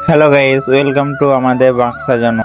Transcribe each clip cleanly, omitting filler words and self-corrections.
Hello guys, welcome to আমাদের বাক্স সাজানো।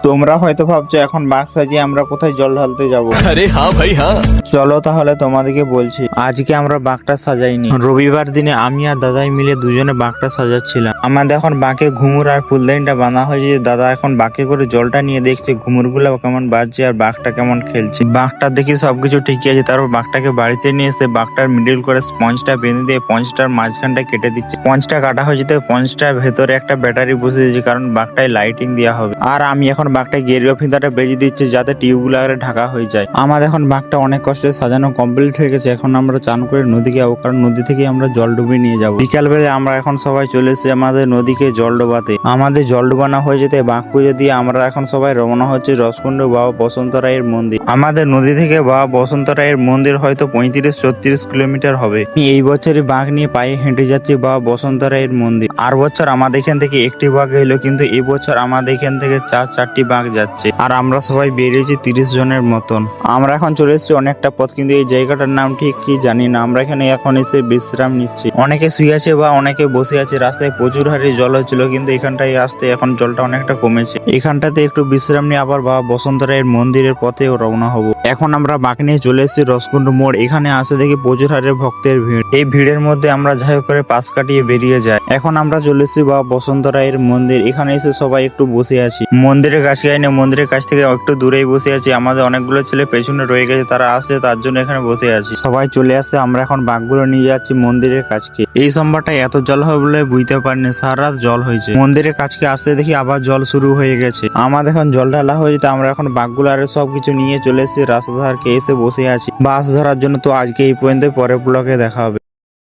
তোমরা হয়তো ভাবছো এখন বাক্স সাজিয়ে আমরা কোথায় জল ঢালতে যাব। अरे हाँ भाई हाँ। চলো তাহলে তোমাদেরকে বলছি, আজকে আমরা বাঁকটা সাজাইনি। রবিবার দিনে আমি আর দাদাই মিলে দুজনে বাঁকটা সাজাচ্ছিলাম। আমাদের এখন বাঁকে ঘুমুর আর ফুলদানিটা বাঁধা হয়েছে। দাদা এখন বাঁকে করে জলটা নিয়ে দেখছে ঘুমুর গুলো কেমন বাজছে আর বাঘটা কেমন খেলছে। বাঘটা দেখি সবকিছু ঠিকই আছে। তারপর বাঘটাকে বাড়িতে নিয়ে এসে বাঘটার মিডিল করে স্পঞ্জটা বেঁধে দিয়ে পঞ্চটার মাঝখানটা কেটে দিচ্ছে। পঞ্চটা কাটা হয়েছে তো পঞ্চটার ভেতরে একটা ব্যাটারি বসে দিয়েছে, কারণ বাঘটায় লাইটিং দেওয়া হবে। আর আমি এখন বাঘটা গেরুয়া ফিতাটা বেজে দিচ্ছি যাতে টিউবগুলো ঢাকা হয়ে যায়। আমাদের এখন বাঘটা অনেক কষ্টে সাজানো কমপ্লিট হয়ে গেছে। এখন আমরা চান করে নদীকে যাবো, কারণ নদী থেকে আমরা জল ডুবিয়ে নিয়ে যাবো। বিকাল বেলা আমরা এখন সবাই চলে এসেছি আমাদের নদীকে জল ডোবাতে। আমাদের জল ডোবানো হয়ে যেতে বাঘ পুজো দিয়ে আমরা এখন সবাই রওনা হচ্ছে রসকুণ্ড বাবা বসন্ত রায়ের মন্দির। আমাদের নদী থেকে বাবা বসন্ত রায়ের মন্দির হয়তো 35-36 কিলোমিটার হবে। এই বছরই বাঘ নিয়ে পায়ে হেঁটে যাচ্ছি বাবা বসন্ত রায়ের মন্দির। আর বছর আমাদের এখান থেকে একটি বাঘ এলো, কিন্তু এবছর আমাদের এখান থেকে 4টি বাঘ যাচ্ছে। আর আমরা সবাই বেরিয়েছি 30 জনের মতন। আমরা এখন চলে এসেছি অনেকটা পথ, কিন্তু এই জায়গাটার নাম ঠিক কি জানি না। আমরা এখানে এখন এসে বিশ্রাম নিচ্ছি। অনেকে শুয়ে আছে বা অনেকে বসে আছে। রাস্তায় প্রচুর হারে জল হচ্ছিল, কিন্তু এখানটায় আসতে এখন জলটা অনেকটা কমেছে। এখানটাতে একটু বিশ্রাম নিয়ে আবার বাবা বসন্ত রায়ের মন্দিরের পথে রওনা হব। এখন আমরা বাঁক নিয়ে চলে এসেছি রসকুণ্ড মোড়। এখানে আসে দেখি প্রচুর হারে ভক্তের ভিড়। এই ভিড়ের মধ্যে আমরা যাই হোক করে পাশ কাটিয়ে বেরিয়ে যাই। এখন আমরা চলে এসেছি বাবা বসন্ত রায়ের মন্দির। এখানে এসে সবাই একটু বসে আছি। মন্দিরের কাছে যাইনি, মন্দিরের কাছ থেকে একটু দূরেই বসে আছি। আমাদের অনেকগুলো ছেলে পেছনে রয়ে গেছে, তারা আসছে তার জন্য এখানে বসে আছি। সবাই চলে আসছে, আমরা এখন বাঘগুলো নিয়ে যাচ্ছি মন্দিরের কাছকে। এই সোমবারটা এত জল হবে বলে বুঝতে পারিনি, সারা রাত জল হয়েছে। মন্দিরের কাছকে আসতে দেখি আবার জল শুরু হয়ে গেছে। আমাদের এখন জল ঢালা হয়েছে, তো আমরা এখন বাঘগুলো আর সবকিছু নিয়ে চলে এসেছি রাস্তা ধারকে এসে বসে আছি বাস ধরার জন্য। তো আজকে এই পর্যন্ত, পরের ব্লগে দেখা হবে।